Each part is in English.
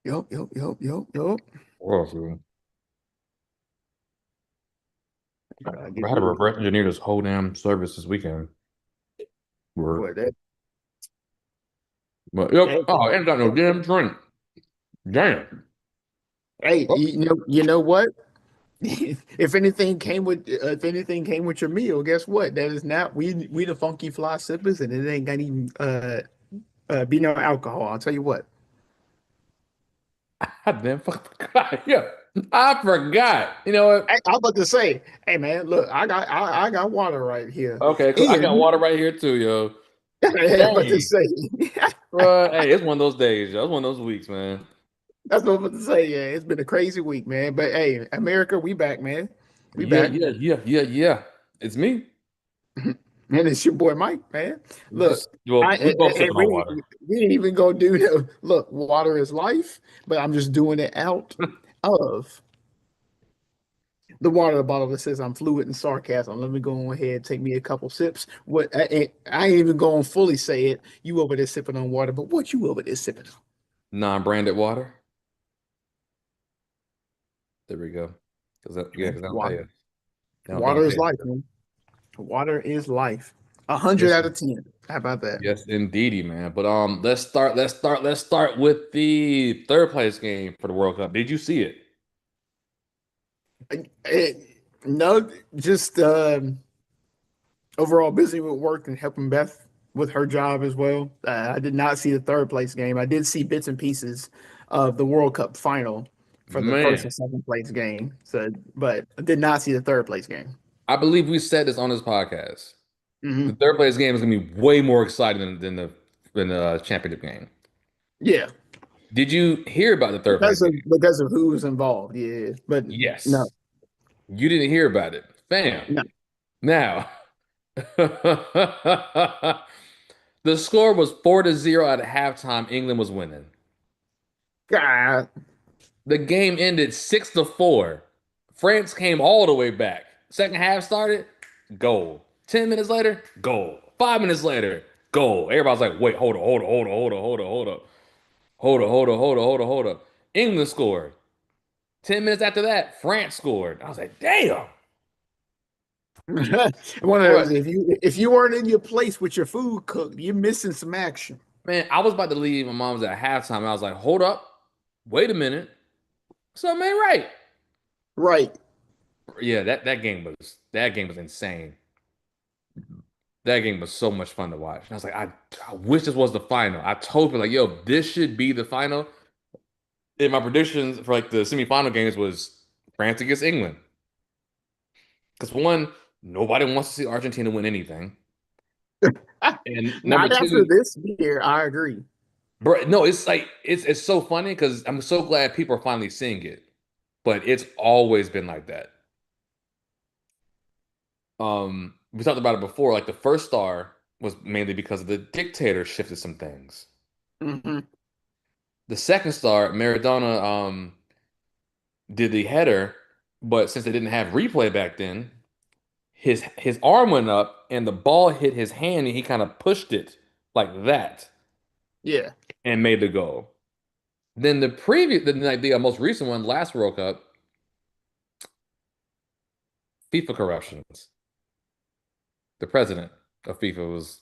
Yup. Well, so I I get had to rid reverse engineer this whole damn service this weekend. Work. boy, that But yep. hey, Oh, I ain't got no damn drink. Damn. hey, Oh, you know what? If anything came with your meal, guess what? That is not we the funky fly sippers, and it ain't got even be no alcohol. I'll tell you what. I damn fucking forgot. Yeah, I forgot. You know what? I was about to say, hey man, look, I got water right here, Okay, cool. I got and water right here too, yo. I was about to Dang. say, Bro, hey, it's one of those days, yo. It's one of those weeks, man. that's what I was about to say. Yeah, it's been a crazy week, man. But hey, America, we back, man. We Yeah, back. yeah, yeah, yeah, yeah. It's me. And it's your boy Mike, man. Look, Just well, we both sipping on water. we ain't even gonna do no look, water is life, but I'm just doing it out of the water bottle that says I'm fluid and sarcasm. Let me go ahead and take me a couple sips. What I ain't even gonna fully say it. You over there sipping on water, but what you over there sipping on? Non-branded water. There we go. Okay. Because they don't pay Water. you. They Water don't is pay us. life, man. Water is life. 100 Yes, out of 10. How about that? yes, indeedy, man. But let's start with the third place game for the World Cup. Did you see it? Eh, no, just overall busy with work and helping Beth with her job as well. I did not see the third place game. I did see bits and pieces of the World Cup final for the first Man, and second place game. So, but I did not see the third place game. I believe we said this on this podcast. The Hmm. third place game is gonna be way more exciting than the championship game. Yeah, Did you hear about the third place game? because of who was involved. Yeah, but no, Yes. You didn't hear about it. Fam. no. Now, the score was 4-0 at halftime. England was winning. God, The game ended 6-4. France came all the way back. Second half started, goal. 10 minutes later, goal. 5 minutes later, goal. Everybody's like, wait, hold up. England scored. 10 minutes after that, France scored. I was like, damn. one of Bro, those. If you weren't in your place with your food cooked, you're missing some action. man, I was about to leave. My mom was at halftime. And I was like, hold up. Wait a minute. Something ain't right. Right. Yeah, that game was insane. That game was so much fun to watch. And I was like, I wish this was the final. I told her like, yo, this should be the final. And my predictions for like the semifinal games was France against England. Because one, nobody wants to see Argentina win anything. And number Not after two, this year, I agree. bro, no, it's like it's so funny because I'm so glad people are finally seeing it. But it's always been like that. We talked about it before. Like the first star was mainly because of the dictator shifted some things. Hmm. The second star, Maradona, did the header, but since they didn't have replay back then, his arm went up and the ball hit his hand and he kind of pushed it like that Yeah. and made the goal. Then the most recent one, last World Cup, FIFA corruptions. The president of FIFA was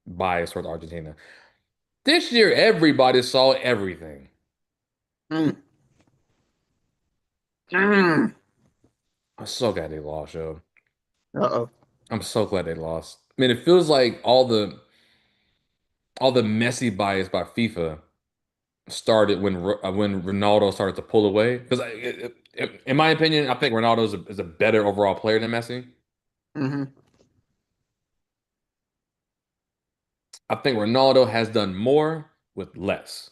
biased towards Argentina. This year, everybody saw everything. Mm. Mm. I'm so glad they lost, yo. Uh-oh. I'm so glad they lost. I mean, it feels like all the messy bias by FIFA started when Ronaldo started to pull away. Because in my opinion, I think Ronaldo is a better overall player than Messi. Hmm. I think Ronaldo has done more with less.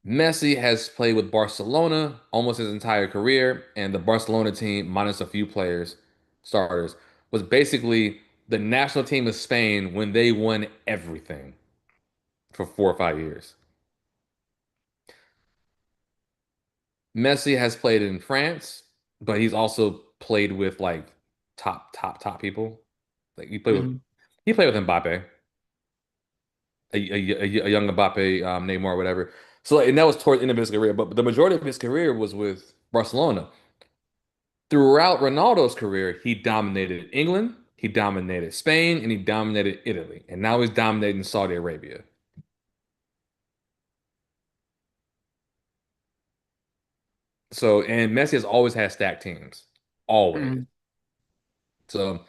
Messi has played with Barcelona almost his entire career, and the Barcelona team, minus a few players, starters, was basically the national team of Spain when they won everything for 4 or 5 years. Messi has played in France, but he's also played with like top people. Like Hmm. he played with Mbappe, a young Mbappe, Neymar, whatever. So, and that was towards the end of his career, but the majority of his career was with Barcelona. Throughout Ronaldo's career, he dominated England, he dominated Spain, and he dominated Italy. And now he's dominating Saudi Arabia. So, and Messi has always had stacked teams. Always. Mhm. So,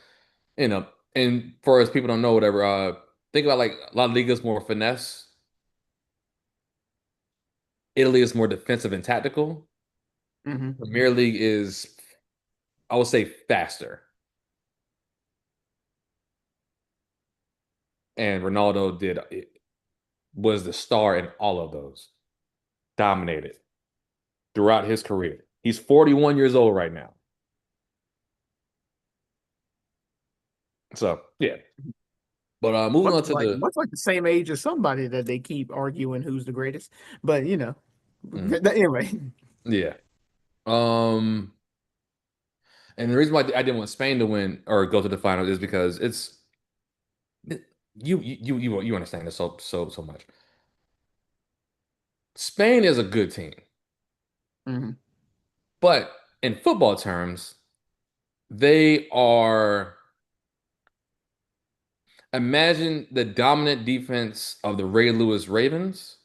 you know, and for as people don't know, whatever, think about like La Liga's more finesse. Italy is more defensive and tactical. Mhm. Premier League is, I would say, faster. And Ronaldo was the star in all of those. Dominated throughout his career. He's 41 years old right now. So yeah. But moving on to the Much like the same age as somebody that they keep arguing who's the greatest. But mm, anyway. yeah. Um and the reason why I didn't want Spain to win or go to the final is because it's you understand this so much. Spain is a good team, Mhm. but in football terms, they are imagine the dominant defense of the Ray Lewis Ravens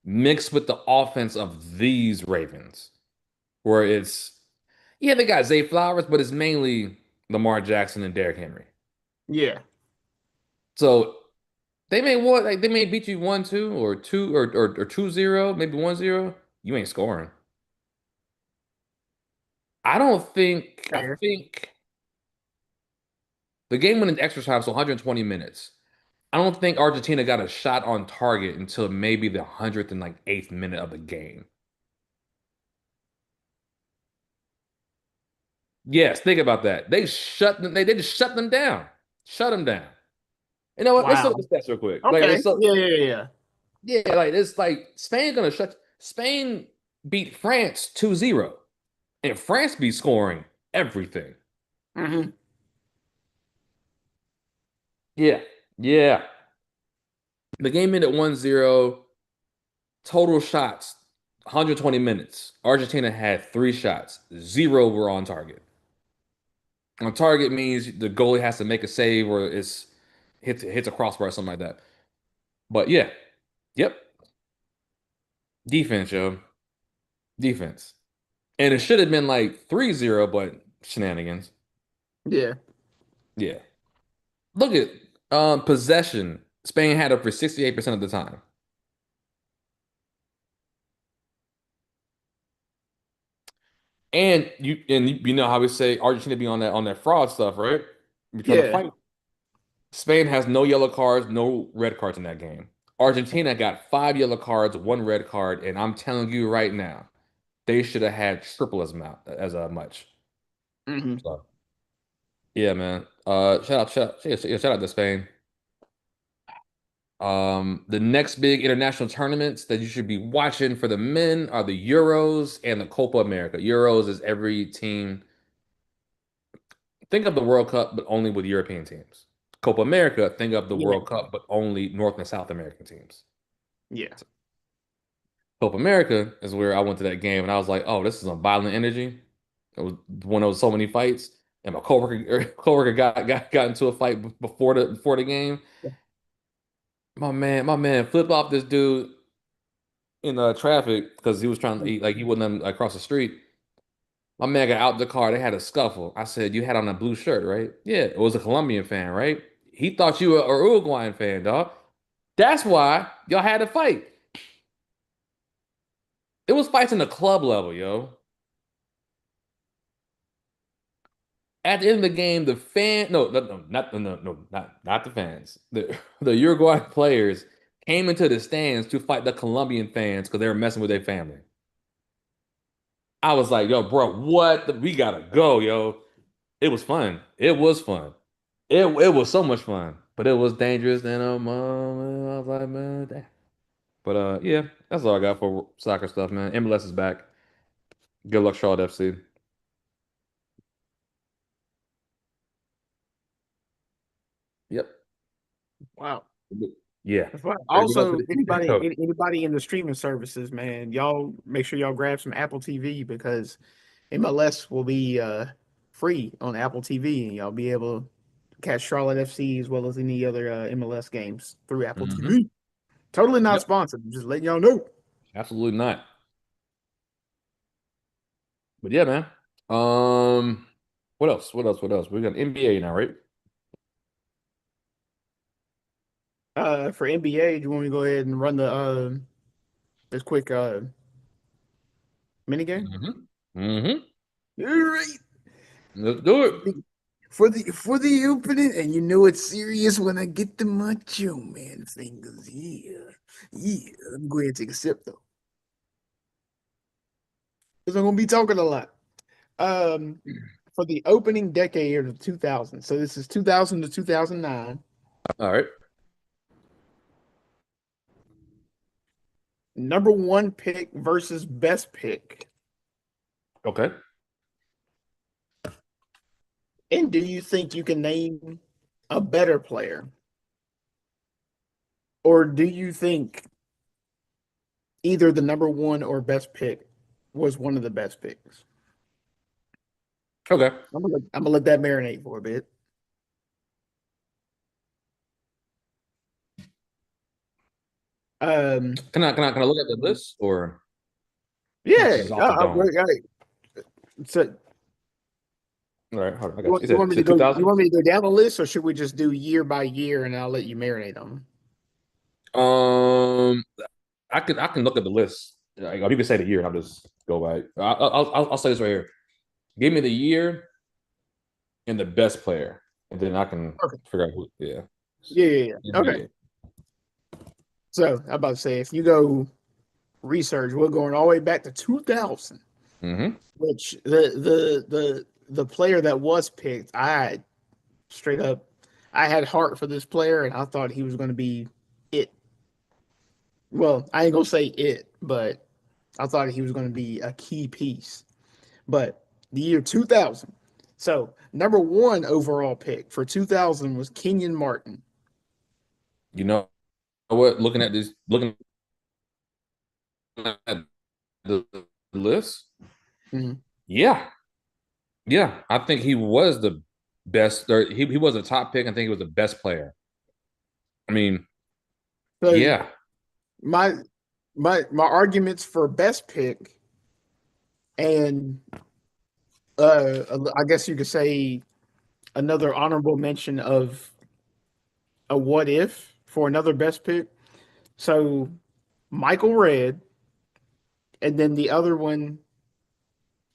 mixed with the offense of these Ravens, where it's yeah, they got Zay Flowers, but it's mainly Lamar Jackson and Derrick Henry. Yeah. So they may what like they may beat you 1-2 or 2-0, maybe 1-0. You ain't scoring. I Fair. think the game went into extra time, so 120 minutes. I don't think Argentina got a shot on target until maybe the 100th and like eighth minute of the game. Yes, think about that. They just shut them down. Shut them down. You know what? Let's look Wow. at the stats real quick. Okay. Yeah, yeah, yeah, yeah. Yeah, like it's like Spain beat France 2-0, and France be scoring everything. Mhm. Yeah. Yeah. The game ended 1-0. Total shots, 120 minutes. Argentina had three shots. Zero were on target. On target means the goalie has to make a save or it's hits a crossbar or something like that. But yeah, yep. Defense, yo. Defense. And it should have been like 3-0, but shenanigans. Yeah. Yeah. Look at possession. Spain had it for 68% of the time. And you know how we say Argentina be on that fraud stuff, right? We trying to Yeah. fight. Spain has no yellow cards, no red cards in that game. Argentina got five yellow cards, one red card, and I'm telling you right now, they should have had triple as much. Mhm. So yeah, man. Shout out to Spain. The next big international tournaments that you should be watching for the men are the Euros and the Copa America. Euros is every team. Think of the World Cup, but only with European teams. Copa America, think of the Yeah. World Cup, but only North and South American teams. Yeah. Copa America is where I went to that game and I was like, oh, this is some violent energy. It was one of so many fights. And my coworker got into a fight before the game. My man flipped off this dude in traffic because he was trying to eat, like he wouldn't let him across the street. My man got out the car. They had a scuffle. I said, "You had on a blue shirt, right?" Yeah, it was a Colombian fan, right? He thought you were a Uruguayan fan, dog. That's why y'all had a fight. It was fights in the club level, yo. At the end of the game, the fan no not not the fans. The Uruguay players came into the stands to fight the Colombian fans because they were messing with their family. I was like, yo, bro, what? We gotta go, yo. It was fun. It was fun. It was so much fun, but it was dangerous. And I was like, man, damn. But yeah, that's all I got for soccer stuff, man. MLS is back. Good luck, Charlotte FC. Yep. Wow. Yeah. But Ready to go to also, the Coach. anybody in the streaming services, man, y'all make sure y'all grab some Apple TV because MLS will be free on Apple TV, and y'all be able to catch Charlotte FC as well as any other MLS games through Apple Mm-hmm. TV. Totally not Yep. sponsored. Just letting y'all know. Absolutely not. But yeah, man. What else? What else? What else? We got NBA now, right? For NBA, do you want me to go ahead and run the this quick mini game? Mm-hmm. Mm-hmm. All right. Let's do it. For the opening, and you know it's serious when I get the Macho Man fingers. Yeah, yeah. Let me go ahead and take a sip though, because I'm gonna be talking a lot. Um, for the opening decade of 2000, so this is 2000 to 2009. All right. Number one pick versus best pick. Okay. And do you think you can name a better player? Or do you think either the number one or best pick was one of the best picks? Okay. I'm gonna let that marinate for a bit. Um, Can I look at the list or yeah. just off the dome? So All right, hold on. I got you. You you want said, me you to said go? You 2000? want me to go down the list, or should we just do year by year and I'll let you marinate on them? Um, I can look at the list. Like, you can say the year, and I'll just go by it. I'll say this right here. Give me the year and the best player, and then I can Okay. figure out who. Yeah. Yeah. Okay. NBA. So I'm about to say, if you go research, we're going all the way back to 2000, Mm-hmm. which the player that was picked, straight up, I had heart for this player, and I thought he was going to be it. Well, I ain't gonna say it, but I thought he was going to be a key piece. But the year 2000, so number one overall pick for 2000 was Kenyon Martin. You know what? Looking at the list, Mhm. yeah, yeah. I think he was the best. Or he was a top pick. I think he was the best player. I mean, So yeah. my my arguments for best pick and I guess you could say another honorable mention of a what if for another best pick. So Michael Redd, and then the other one,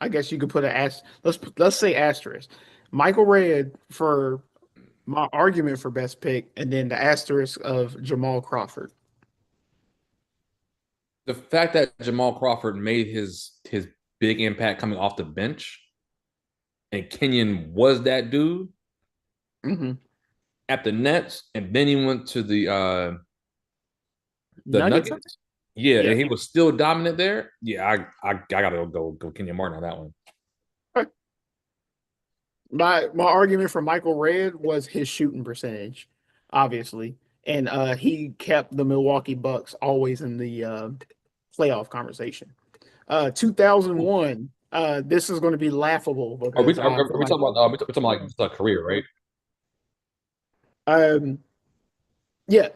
I guess you could put let's say asterisk. Michael Redd for my argument for best pick, and then the asterisk of Jamal Crawford. The fact that Jamal Crawford made his big impact coming off the bench, and Kenyon was that dude Mm-hmm. at the Nets, and then he went to the Nuggets. Nuggets. Yeah, Yeah. and he was still dominant there. Yeah, I gotta go Kenyon Martin on that one. My argument for Michael Redd was his shooting percentage, obviously, and he kept the Milwaukee Bucks always in the playoff conversation. 2001. This is going to be laughable Are we because are, I are feel we like talking about we're talking like just a career, right? um yeah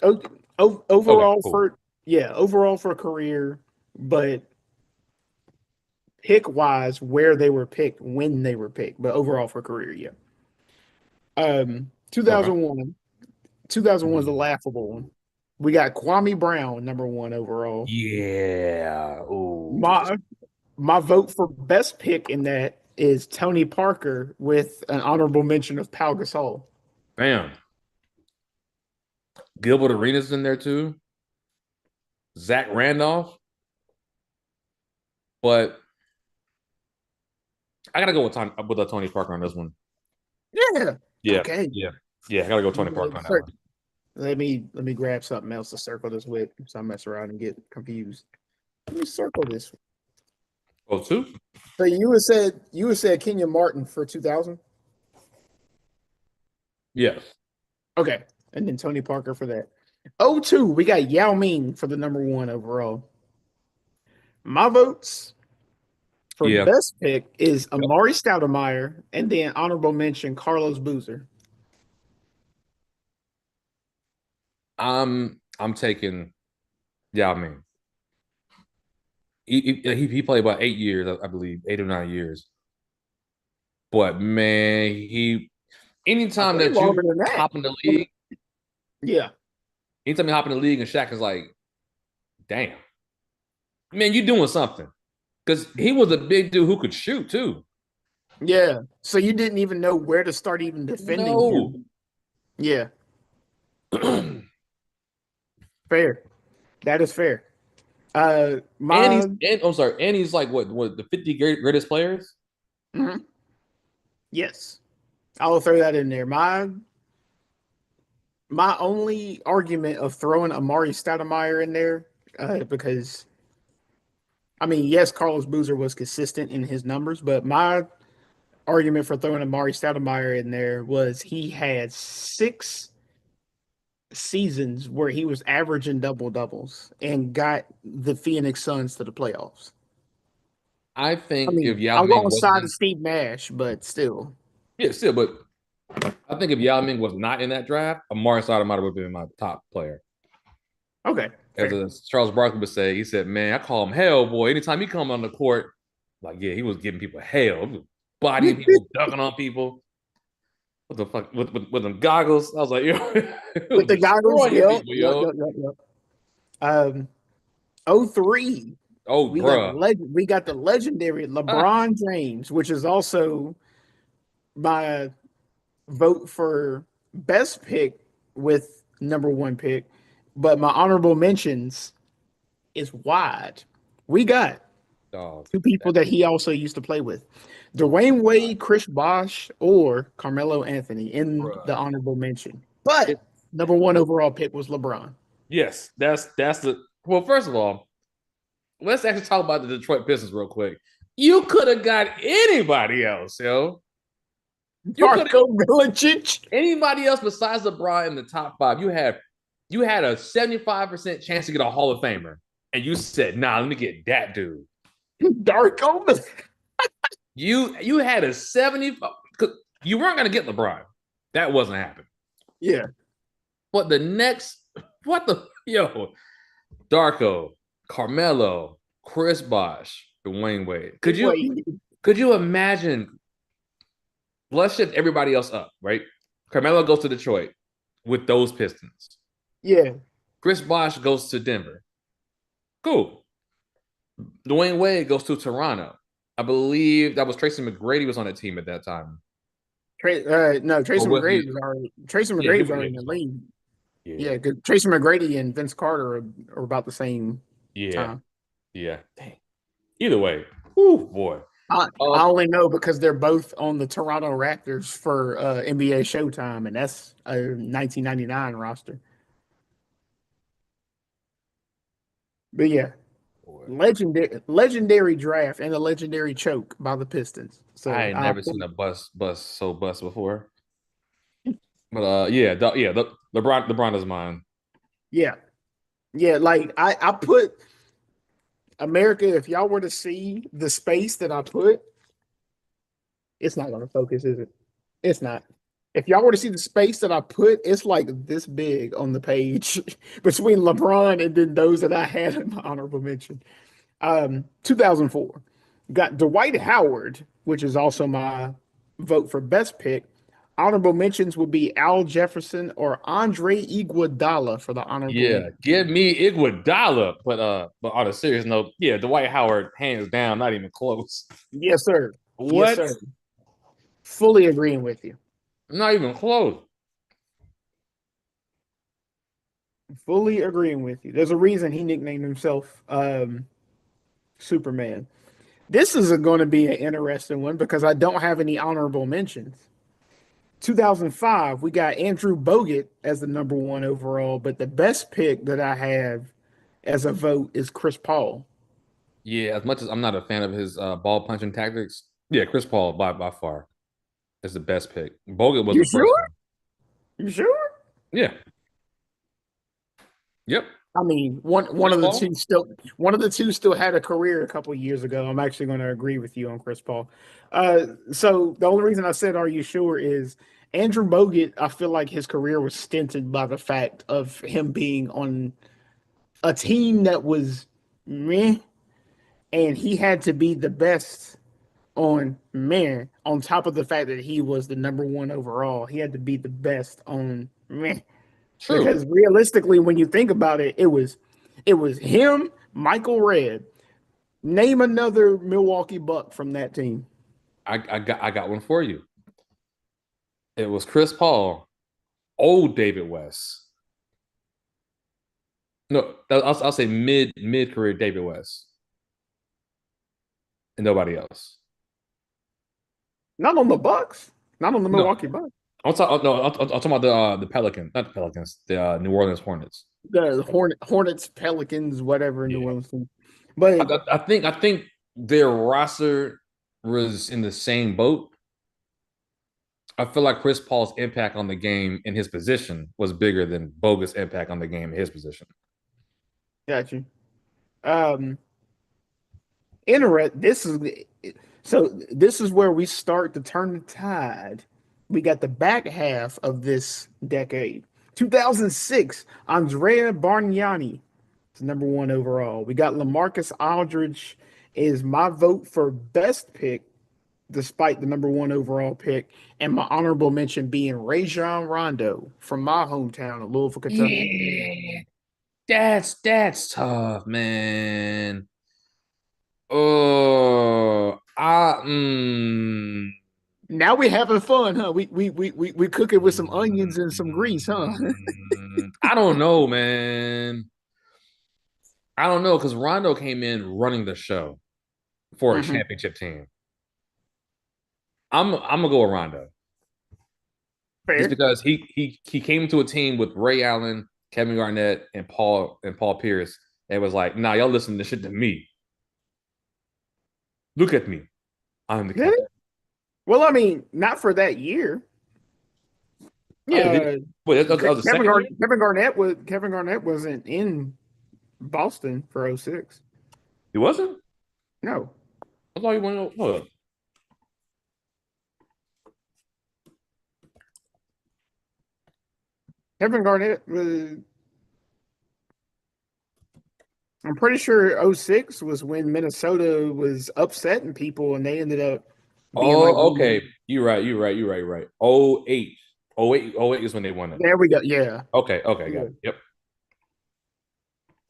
Okay, overall cool. for career, but pick wise where they were picked when they were picked, but overall for career, yeah. Okay. 2001. 2001 is a laughable one. We got Kwame Brown, number one overall. Yeah. Oh, My my vote for best pick in that is Tony Parker with an honorable mention of Pau Gasol. bam. Gilbert Arenas in there too. Zach Randolph, but I gotta go with Tony Parker on this one. Yeah. Yeah, Okay. yeah, yeah. I gotta go Tony Parker on that one. Let me grab something else to circle this with so I mess around and get confused. Let me circle this. Oh, two? So you had said Kenyon Martin for 2000. Yes. Okay, and then Tony Parker for that. 02, we got Yao Ming for the number one overall. My votes for Yeah. best pick is Yep. Amari Stoudemire and then honorable mention Carlos Boozer. I'm taking Yao Ming. He played about 8 years, I believe, 8 or 9 years. But man, I anytime think that longer you than that. hop in the league, Yeah. anytime you hop in the league and Shaq is like, damn, man, you doing something. Because he was a big dude who could shoot too. Yeah. So you didn't even know where to start even defending No. him. Yeah. Fair. That is fair. My I'm sorry, and he's like what the 50 greatest players? mhm. Yes. I'll throw that in there. My only argument of throwing Amari Stoudemire in there, because I mean, yes, Carlos Boozer was consistent in his numbers, but my argument for throwing Amari Stoudemire in there was he had 6 seasons where he was averaging double doubles and got the Phoenix Suns to the playoffs. I I think if mean, Yao I'll go Ming on the side of wasn't, Steve Nash, but still. yeah, still, but I think if Yao Ming was not in that draft, Amari Stoudemire would have been my top player. Okay, fair. As Charles Barkley would say, he said, "Man, I call him hell boy. Anytime he come on the court, like yeah, he was giving people hell, he was bodying people, dunking on people. What the fuck with them goggles? I was like, yo, he was With the goggles, destroying yep, people, yep, yo. yep, yep, yep. Um, '03, Oh, bruh. we got the legendary Ah, LeBron James, which is also my vote for best pick with number one pick, but my honorable mentions is wide. We got dog. two people that he also used to play with. Dwayne Wade, Chris Bosh, or Carmelo Anthony in the Bruh. honorable mention. But It, number one overall pick was LeBron. yes, that's the well. First of all, let's actually talk about the Detroit Pistons real quick. You could have got anybody else, yo. You could have Darko Milicic. anybody else besides LeBron in the top five. You had a 75% chance to get a Hall of Famer, and you said, "Nah, let me get that dude." Darko Milicic. You had a 70. You weren't gonna get LeBron. That wasn't happening. Yeah. But the next, what the yo, Darko, Carmelo, Chris Bosh, Dwayne Wade. Wait. Could you imagine? Let's shift everybody else up, right? Carmelo goes to Detroit with those Pistons. Yeah. Chris Bosh goes to Denver. Cool. Dwayne Wade goes to Toronto. I believe that was Tracy McGrady was on that team at that time. No, Or was he? Tracy Yeah, McGrady was already in the was on. league. Yeah, Yeah, 'cause Tracy McGrady and Vince Carter are about the same yeah, time. yeah. Dang. Either way, whew, boy. I only know because they're both on the Toronto Raptors for NBA Showtime, and that's a 1999 roster. But yeah, Boy. legendary draft and a legendary choke by the Pistons. I So ain't never seen a bus before. But LeBron is mine. yeah, yeah. Like I put America. If y'all were to see the space that I put, it's not going to focus, is it? It's not. If y'all were to see the space that I put, it's like this big on the page between LeBron and then those that I had in my honorable mention. 2004 got Dwight Howard, which is also my vote for best pick. Honorable mentions would be Al Jefferson or Andre Iguodala for the honorable Yeah, mention. give me Iguodala. But on a serious note, yeah, Dwight Howard, hands down, not even close. Yes, sir. Yes, What? sir. Fully agreeing with you. Not even close. Fully agreeing with you. There's a reason he nicknamed himself Superman. This is going to be an interesting one because I don't have any honorable mentions. 2005, we got Andrew Bogut as the number one overall, but the best pick that I have as a vote is Chris Paul. Yeah, as much as I'm not a fan of his ball punching tactics, yeah, Chris Paul by far is the best pick. Bogut was You the first sure? one. You sure? Yeah, Yep. I mean, Chris Paul. one of the two still had a career a couple years ago. I'm actually going to agree with you on Chris Paul. So the only reason I said, "Are you sure?" is Andrew Bogut. I feel like his career was stinted by the fact of him being on a team that was meh, and he had to be the best on meh. On top of the fact that he was the number one overall, he had to be the best on meh. True. Because realistically, when you think about it, it was him, Michael Redd. Name another Milwaukee Buck from that team. I got one for you. It was Chris Paul, old David West. No, I'll say mid career David West, and nobody else. Not on the Bucks, not on the No, Milwaukee Bucks. I'm talking. No, I'm talking about the Pelicans, not the Pelicans, the New Orleans Hornets. The Hornets, Pelicans, whatever New Yeah, Orleans team. But I think their roster was in the same boat. I feel like Chris Paul's impact on the game in his position was bigger than Bogus' impact on the game in his position. got you. Um, This is this is where we start to turn the tide. We got the back half of this decade. 2006, Andrea Bargnani is number one overall. We got LaMarcus Aldridge is my vote for best pick, despite the number one overall pick, and my honorable mention being Rajon Rondo from my hometown of Louisville, Kentucky. Yeah, that's tough, man. Oh, Now we having fun, huh? We cook it with some onions and some grease, huh? I don't know, man. I don't know because Rondo came in running the show for a hmm championship team. I'm gonna go with Rondo just Fair. because he came to a team with Ray Allen, Kevin Garnett, and Paul Pierce. And was like, nah, y'all listen to this shit to me. Look at me. I'm the Did captain. it? Well, I mean, not for that year. Yeah, wait, that was the second year. Kevin Garnett wasn't in Boston for '06. He wasn't. No. I thought he went. Hold up. Kevin Garnett was I'm pretty sure '06 was when Minnesota was upsetting people and they ended up being like Oh, okay. You're right. You're right. You're right. You're right. Oh eight. Oh eight. Oh eight is when they won it. there we go. Yeah. Okay. Okay. Got Yeah. it. Yep.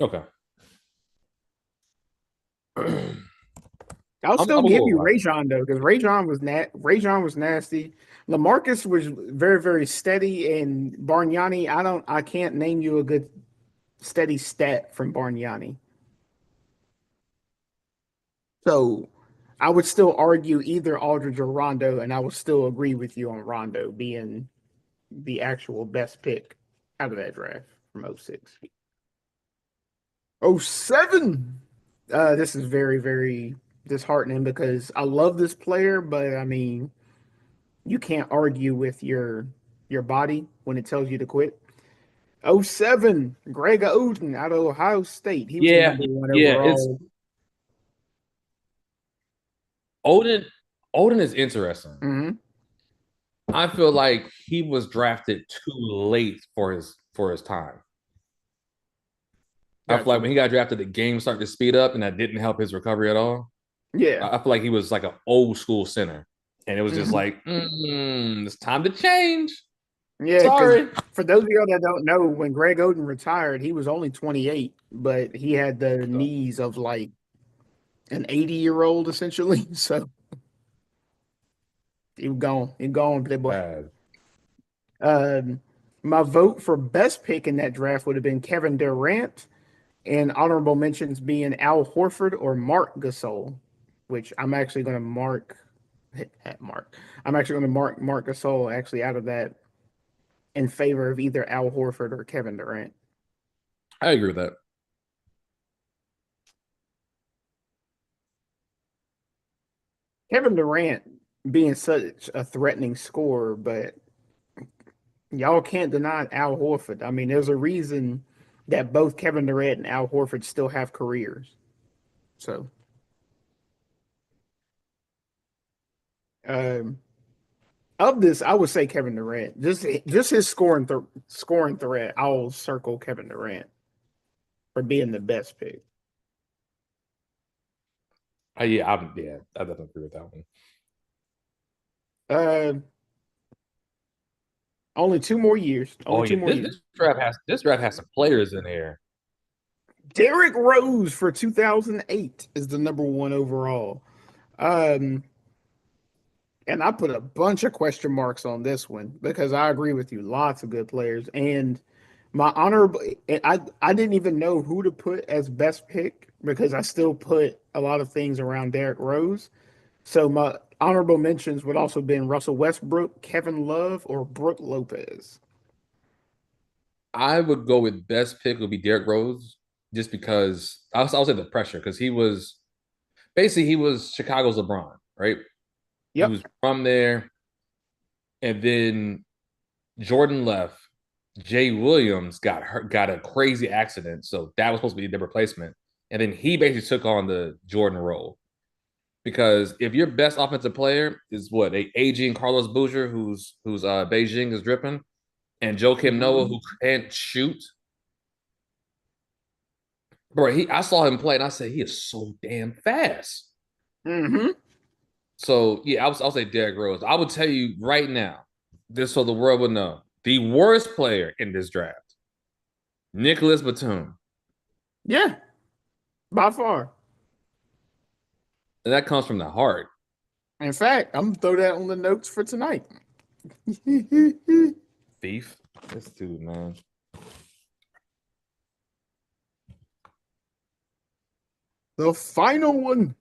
Okay. I'm, I'll I'm still gonna give go with you Rondo. Rajon though, because Rajon was nasty. LaMarcus was very, very steady, and Bargnani, I can't name you a good steady stat from Bargnani. So I would still argue either Aldridge or Rondo, and I would still agree with you on Rondo being the actual best pick out of that draft from '06. '07. This is very, very disheartening because I love this player, but I mean, you can't argue with your body when it tells you to quit. '07, Greg Oden out of Ohio State. He was the Yeah. number one Yeah. It's overall. Odin. Odin is interesting. hmm I feel like he was drafted too late for his time. I feel like Gotcha. when he got drafted, the game started to speed up, and that didn't help his recovery at all. Yeah. I feel like he was like an old school center, and it was just hmm like, it's time to change. Yeah, because Sorry. for those of you that don't know, when Greg Oden retired, he was only 28, but he had the knees of like an 80-year-old essentially. So he was gone. He gone, playboy. Bad. Um, my vote for best pick in that draft would have been Kevin Durant, and honorable mentions being Al Horford or Mark Gasol, which I'm actually going to mark at Mark. I'm actually going to mark Mark Gasol actually out of that in favor of either Al Horford or Kevin Durant. I agree with that. Kevin Durant being such a threatening scorer, but y'all can't deny Al Horford. I mean, there's a reason that both Kevin Durant and Al Horford still have careers. So, um, of this, I would say Kevin Durant. Just his scoring threat. I'll circle Kevin Durant for being the best pick. Yeah, I definitely agree with that one. Uh, only 2 more years. Oh Only two yeah, more years. this draft has some players in here. Derrick Rose for 2008 is the number one overall. Um, and I put a bunch of question marks on this one because I agree with you. Lots of good players. And my honorable, I didn't even know who to put as best pick because I still put a lot of things around Derrick Rose. So my honorable mentions would also been Russell Westbrook, Kevin Love, or Brooke Lopez. I would go with best pick would be Derrick Rose, just because I'll say the pressure because he was Chicago's LeBron, right? He Yep. was from there, and then Jordan left. Jay Williams got hurt, got a crazy accident, so that was supposed to be the replacement, and then he basically took on the Jordan role. Because if your best offensive player is what a aging Carlos Boozer, who's Beijing is dripping, and Joakim Noah who can't shoot, bro, I saw him play and I said he is so damn fast. Mm-hmm. So yeah, I'll say Derrick Rose. I would tell you right now, just so the world would know, the worst player in this draft, Nicholas Batum. Yeah, by far. And that comes from the heart. In fact, I'm gonna throw that on the notes for tonight. Thief. This dude, man. The final one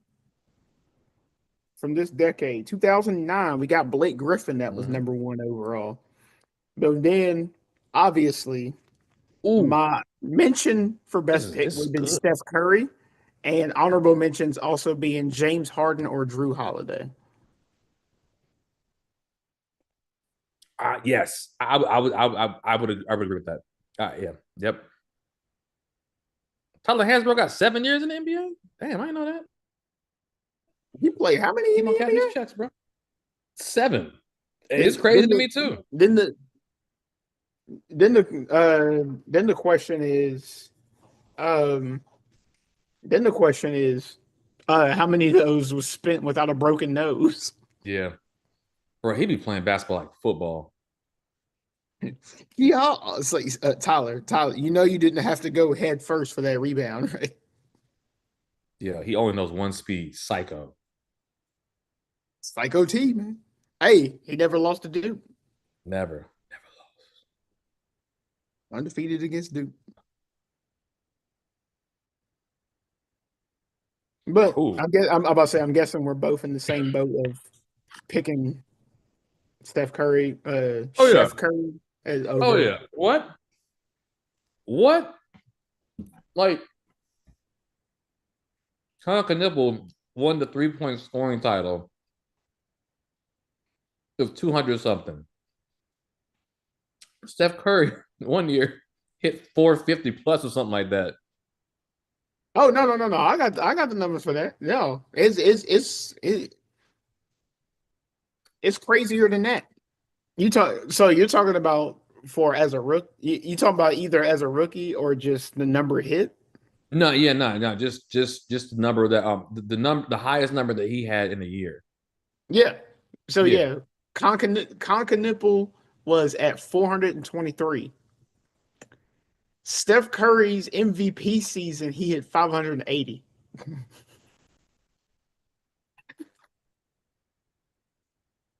from this decade, 2009, we got Blake Griffin that was number one overall. But then, obviously, Ooh, my mention for best pick this would is have been good. Steph Curry, and honorable mentions also being James Harden or Drew Holiday. Yes, I would agree with that. Yeah, yep. Tyler Hansbrough got 7 years in the NBA. Damn, I didn't know that. He played how many in Keep on the counting these NBA? checks, bro. 7. It's Then, crazy then to the me too. then the question is, um, then the question is, how many of those was spent without a broken nose? Yeah, bro, he be playing basketball like football. Yeah, it's like Tyler, you know you didn't have to go head first for that rebound, right? Yeah, he only knows one speed, psycho. Psycho T, man. Hey, he never lost to Duke. Never. Undefeated against Duke. But Ooh. I'm about to say I'm guessing we're both in the same boat of picking Steph Curry, Oh yeah. Chef Curry as Oh over. yeah. What? What? Like Conker Nipple won the 3-point scoring title of 200 something. Steph Curry 1 year hit 450 plus or something like that. Oh no. I got the numbers for that. No, it's crazier than that. You're talking about for as a rookie. You talking about either as a rookie or just the number hit? No, yeah, no, just the number that the number the highest number that he had in a year. Yeah. So Yeah. yeah, Conca Nipple was at 423. Steph Curry's MVP season, he hit 580.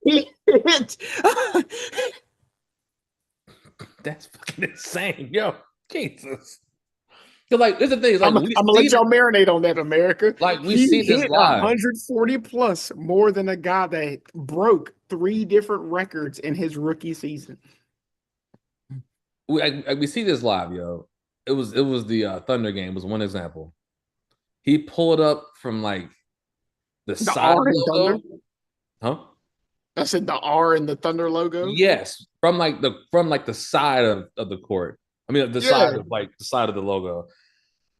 He hit. That's fucking insane, yo. Jesus. Cause like this is the thing, is like I'm gonna let y'all marinate on that, America. we He see this hit live. 140 plus more than a guy that broke 3 different records in his rookie season. We see this live, yo. It was the Thunder game was one example. He pulled up from like the The side R in Thunder. logo, huh? I said the R in the Thunder logo. Yes, from like the side of the court. I mean, Yeah, the side of the logo.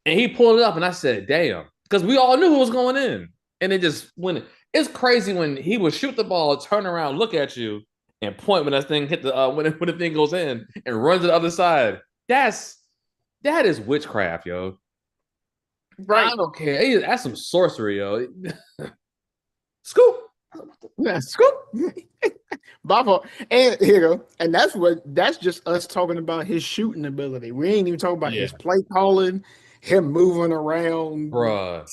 And he pulled it up, and I said, "Damn," because we all knew who was going in, and it just went. It's crazy when he would shoot the ball, turn around, look at you, and point when that thing hit the when the thing goes in, and run to the other side. That is witchcraft, yo. right. I don't care. That's some sorcery, yo. Scoop. Yeah, scoop. My fault. And here you go. And that's just us talking about his shooting ability. We ain't even talking about Yeah, his play calling, him moving around. bruh.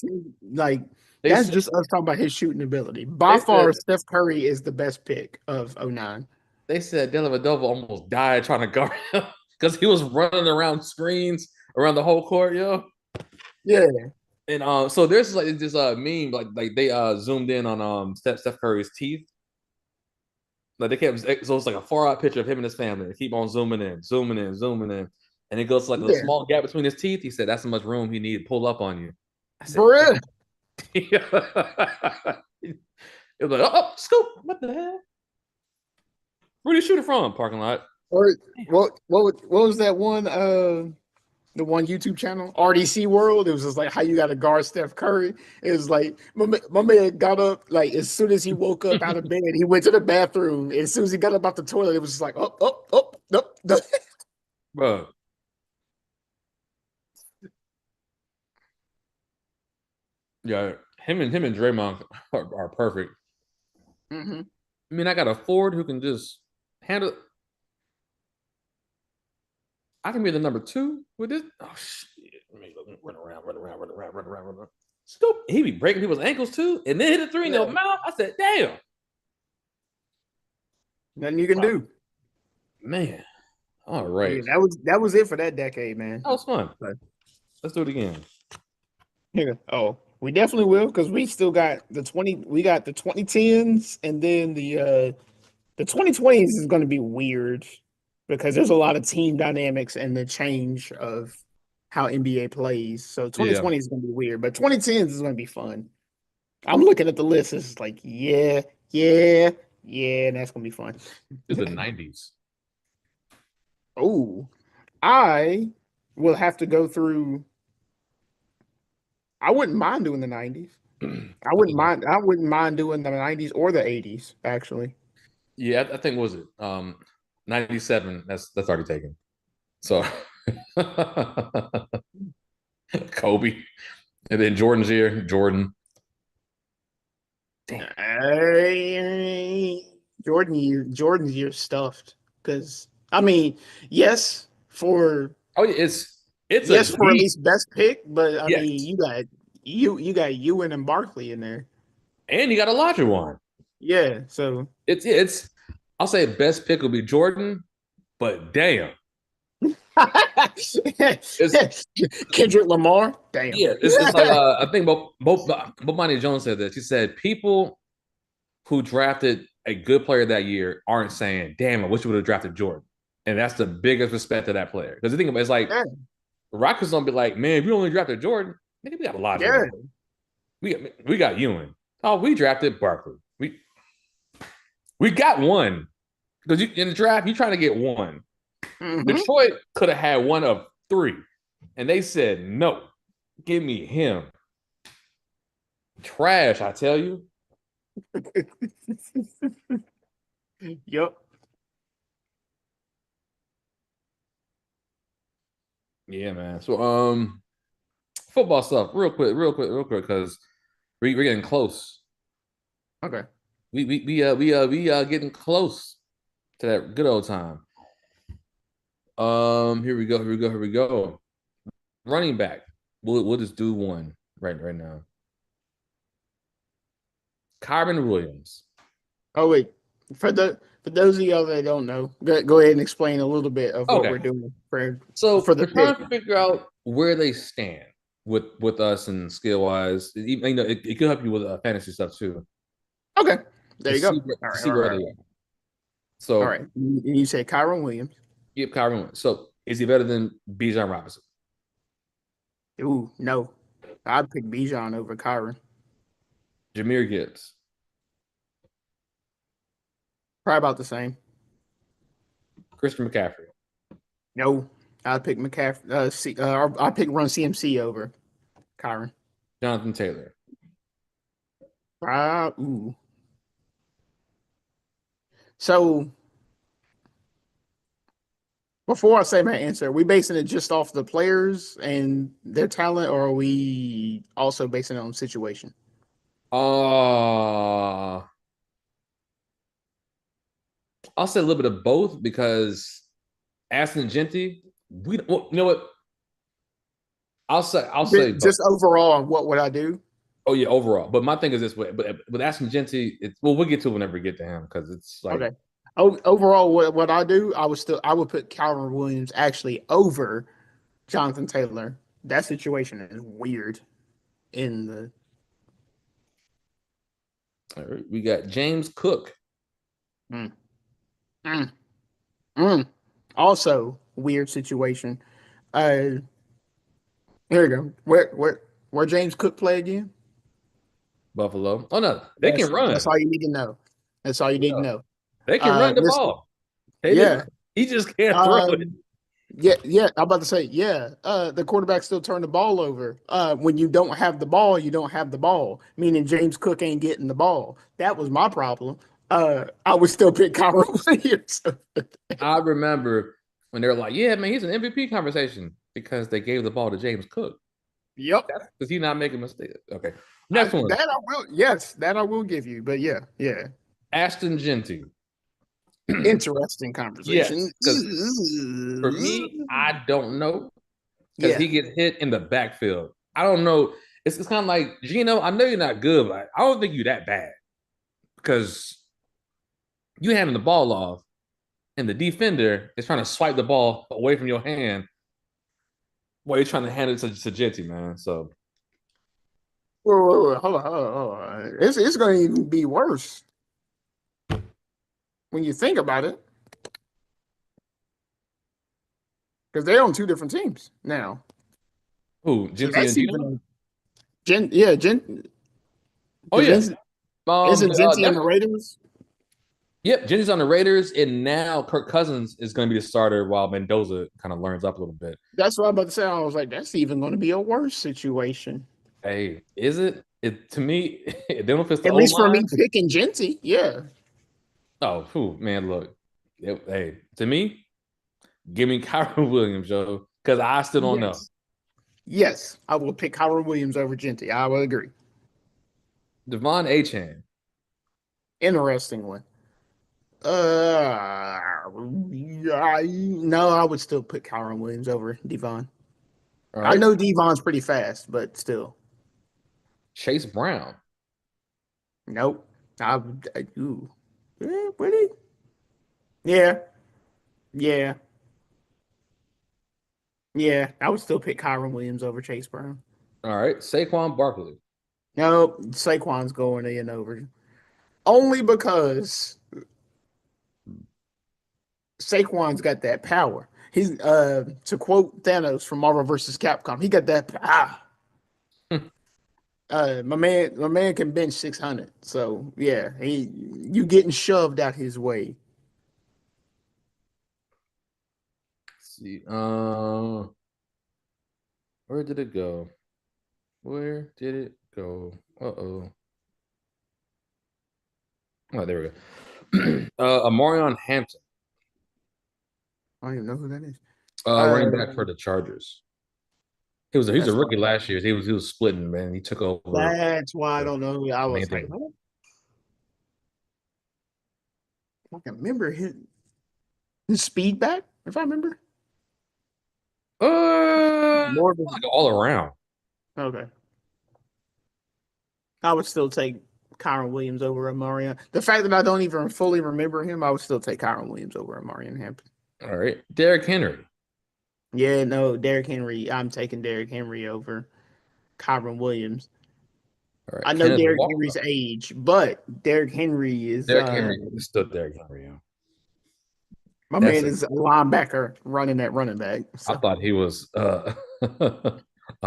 Like They that's said just us talking about his shooting ability. By they said far, Steph Curry is the best pick of '09. they said Dellavedova almost died trying to guard him because he was running around screens around the whole court, yo. Yeah, And so there's like this meme like they zoomed in on Steph Curry's teeth. Like they kept so it's like a far out picture of him and his family. They keep on zooming in, zooming in, zooming in, and it goes to like a yeah. small gap between his teeth. He said that's how much room he needed to pull up on you. I said, For real. it was like, oh, scoop, what the hell? Where did you shoot it from? Parking lot. Or what was that one? The one YouTube channel, RDC World. It was just like how you got to guard Steph Curry. It was like my man got up like as soon as he woke up out of bed, he went to the bathroom. And as soon as he got up out the toilet, it was just like up. Bro. Yeah, him and Draymond are perfect. Hmm. I mean, I got a Ford who can just handle. I can be the number two with this. Oh shit! Run around, run around, run around, run around, run around. Scoop. He be breaking people's ankles too, and then hit a three in Yeah, the mouth. I said, "Damn, nothing you can oh, do. man! All But yeah, right, that was it for that decade, man. that was fun. But Let's do it again." yeah, oh, we definitely will because we still got we got the 2010s, and then the 2020s is going to be weird because there's a lot of team dynamics and the change of how NBA plays. So Yeah, 2020 is going to be weird, but 2010s is going to be fun. I'm looking at the list. It's like, yeah, and that's going to be fun. to the '90s. Oh, I will have to go through. I wouldn't mind doing the 90s. I wouldn't mind. I wouldn't mind doing the 90s or the 80s, actually. Yeah, I think was it '97. That's already taken. So Kobe, and then Jordan's here. Jordan. Damn. Jordan's year stuffed because I mean, yes for Oh, yeah, it's a at deep. least best pick, but I mean Yes. you got Ewan and Barkley in there. And you got a larger one. Yeah, so It's I'll say best pick will be Jordan, but damn. It's Kendrick Lamar, damn. yeah, it's like I think Bomani Jones said this. He said people who drafted a good player that year aren't saying, damn, I wish we would have drafted Jordan. And that's the biggest respect to that player. Because the thing about it's like Yeah, the Rockets don't be like, man, if we only drafted Jordan, nigga, we got a lot of yeah. one. We got Ewan. Oh, we drafted Barkley. We got one. Because in the draft, you're trying to get one. Hmm. Detroit could have had one of three. And they said, no, give me him. Trash, I tell you. Yep. Yeah, man. So football stuff, real quick, because we're getting close. Okay. We getting close to that good old time. Here we go. Running back. We'll just do one right now. Kyron Williams. Oh wait, for those of y'all that don't know, go ahead and explain a little bit of what Okay. we're doing So for the we're trying pick. to figure out where they stand with us and skill wise. You know, it could help you with fantasy stuff too Okay, there you go. All to right, see all where right, they are. all So right. You say Kyron Williams. give Kyron Williams. So is he better than Bijan Robinson? Ooh, no, I'd pick Bijan over Kyron. Jameer Gibbs, Probably about the same. Christian McCaffrey, No, I pick McCaffrey. I pick run CMC over Kyron. Jonathan Taylor. Ooh. So before I say my answer, are we basing it just off the players and their talent, or are we also basing it on situation? Uh I'll say a little bit of both because Aston Genty, you know what? I'll say both. Just overall, what would I do? Oh yeah, overall. But my thing is this way. But with Aston Genty, we'll get to it whenever we get to him because it's like Okay. Overall, what I do, I would put Calvin Williams actually over Jonathan Taylor. That situation is weird. In the all right, we got James Cook. mm, mm, mm. Also weird situation. Uh, here we go. Where James Cook play again? Buffalo. Oh no, they can That's run. all you need to know. That's all you need to Yeah, know. they can run the Listen, ball. They just yeah, he just can't throw it. um, yeah. I'm about to say, yeah. The quarterback still turned the ball over. When you don't have the ball, you don't have the ball. Meaning James Cook ain't getting the ball. That was my problem. I would still pick Kyron Williams. I remember when they were like, "Yeah, man, he's an MVP conversation because they gave the ball to James Cook. Yep. Does he not make a mistake?" Okay, next one, That I will. Yes, that I will give you. But yeah, yeah. Ashton Genty. Interesting conversation. Yes, because for me, I don't know because Yeah. he gets hit in the backfield. I don't know. It's kind of like Gino. I know you're not good, but I don't think you're that bad because you handing the ball off, and the defender is trying to swipe the ball away from your hand while you're trying to hand it to Genty, man. So Hold on, hold on. It's going to even be worse when you think about it, because they're on two different teams now. who So Genty that's and Gino? even Gen. Yeah, Gen. Oh Because yeah. isn't Genty in the Definitely. Raiders? Yep, Genty's on the Raiders, and now Kirk Cousins is going to be the starter while Mendoza kind of learns up a little bit. That's what I'm about to say. I was like, that's even going to be a worse situation. Hey, is it? It to me, then if it's the At O least for me line, picking Genty. Yeah. oh, whew, man, look, hey, to me, give me Kyron Williams, Joe, because I still don't know. Yes. Yes. I will pick Kyron Williams over Genty. I will agree. Devon Achan. Interesting one. No, I would still put Kyron Williams over Devon. All I right, know Devon's pretty fast, but still, Chase Brown. nope. Ooh, really? Yeah, yeah, yeah. I would still pick Kyron Williams over Chase Brown. All right, Saquon Barkley. No, Saquon's going in over only because Saquon's got that power. He's to quote Thanos from Marvel versus Capcom, he got that power. My man can bench 600. So yeah, you getting shoved out his way. Let's see. Where did it go? Where did it go? Uh-oh. Oh, there we go. Amarion Hampton, I don't even know who that is. running back for the Chargers. He was a That's why rookie last year. He was splitting, man. He took over that's why I the don't know who I main was like, thing. I can remember his speed back, if I remember. More of Like all around. okay. I would still take Kyron Williams over Amarian. The fact that I don't even fully remember him, I would still take Kyron Williams over Amarian Hampton. All right. Derrick Henry. Yeah, no, Derrick Henry. I'm taking Derrick Henry over Kyron Williams. All I right. know Kenneth Derrick Walker. Henry's age, but Derrick Henry is Derrick Henry is still Derrick Henry. Yeah. my That's man it. is a linebacker running that running back. I So thought he was a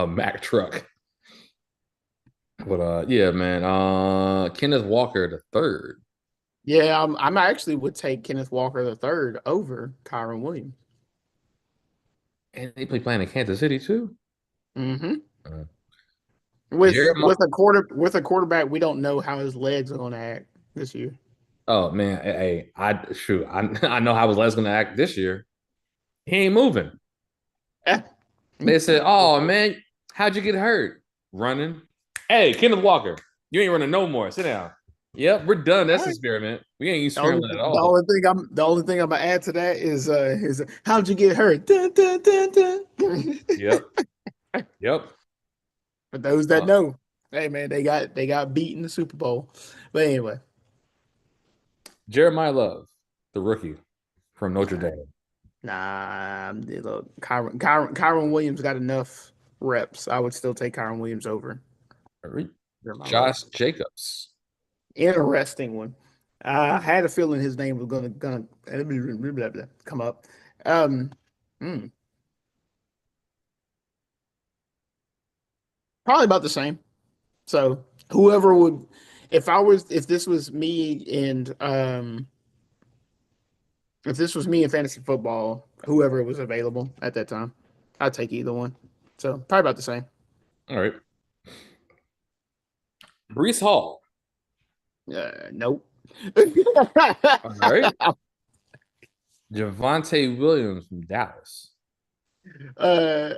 Mack truck. But yeah, man. Kenneth Walker the third. yeah, I'm actually would take Kenneth Walker the third over Kyron Williams. And they playing in Kansas City too. Mm-hmm. Uh, With Jeremiah. with a quarterback, we don't know how his legs are going to act this year. Oh man, hey, I shoot, I know how his legs gonna act this year. He ain't moving. They said, "Oh man, how'd you get hurt? Running." Hey, Kenneth Walker, you ain't running no more. Sit down. Yep, we're done. That's the experiment. We ain't scrambling at all. The only thing I'm gonna add to that is how'd you get hurt? Dun, dun, dun, dun. Yep, yep. For those that know, hey man, they got beat in the Super Bowl. But anyway, Jeremiah Love, the rookie from Notre nah, Dame. look, Kyron Williams got enough reps. I would still take Kyron Williams over All right. Jeremiah Love. Josh Jacobs. Interesting one. I had a feeling his name was gonna come up. Um, hmm, Probably about the same. So whoever would, if this was me and if this was me in fantasy football, whoever was available at that time, I'd take either one. So probably about the same. All right. Brees Hall. Nope. All right. Javante Williams from Dallas.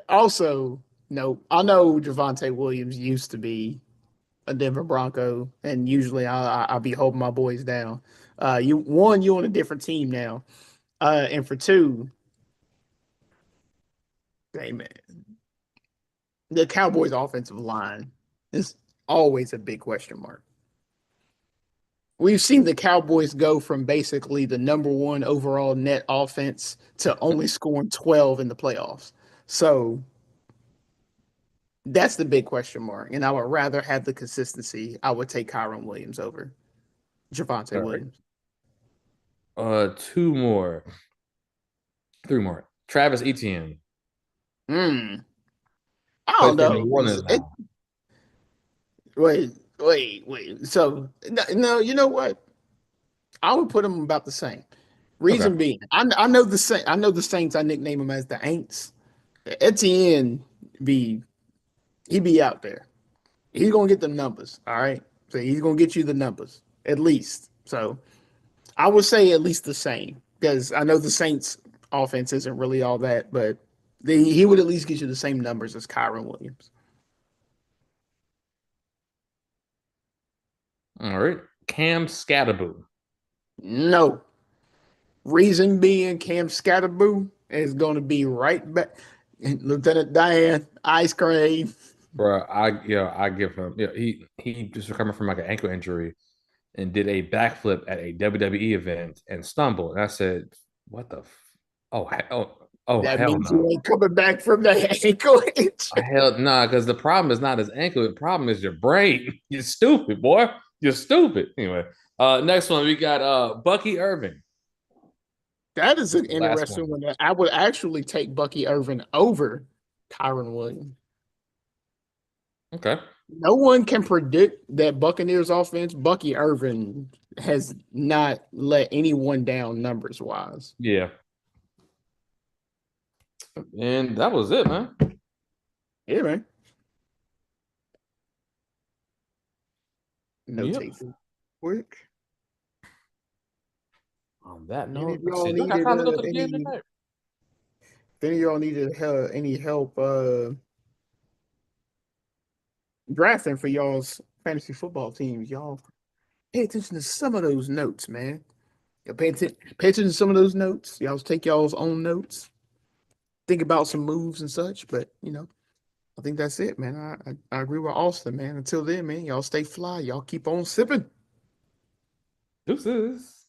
Also, nope. I know Javante Williams used to be a Denver Bronco, and usually I'll be holding my boys down. You on a different team now, and for two, hey man, the Cowboys' offensive line is always a big question mark. We've seen the Cowboys go from basically the number one overall net offense to only scoring 12 in the playoffs. So that's the big question mark. And I would rather have the consistency. I would take Kyron Williams over Javante All right. Williams. Two more. Three more. Travis Etienne. Hmm. I Plays don't for New know. Orleans now. Wait. So no, you know what? I would put them about the same. Okay. Reason being, I know the Saints. I know the Saints. I nickname them as the Aints. Etienne be he be out there. He's gonna get the numbers. All right. So he's gonna get you the numbers at least. So I would say at least the same because I know the Saints offense isn't really all that, but he would at least get you the same numbers as Kyron Williams. All right. Cam Scatterboo. No. Reason being Cam Scatterboo is going to be right back. Lieutenant Dan, ice cream. Bro, I give him he just recovering from like an ankle injury and did a backflip at a WWE event and stumbled. And I said, "What the? Oh That hell means you no! ain't coming back from the ankle injury. Hell nah!" Because the problem is not his ankle. The problem is your brain. You're stupid, boy. You're stupid. Anyway, next one we got Bucky Irving. That is an Last interesting one. one. I would actually take Bucky Irvin over Kyron Williams. Okay. No one can predict that Buccaneers offense. Bucky Irvin has not let anyone down numbers wise. Yeah. And that was it, man. Yeah, man. Yep. Notate this quick. On that Any note, of let's y'all see. Do I got needed time to go to the game tonight? if any of y'all needed any help drafting for y'all's fantasy football teams, y'all pay attention to some of those notes, man. Pay attention to some of those notes. Y'all take y'all's own notes. Think about some moves and such. But I think that's it, man. I agree with Austin, man. Until then, man, y'all stay fly. Y'all keep on sipping. Deuces.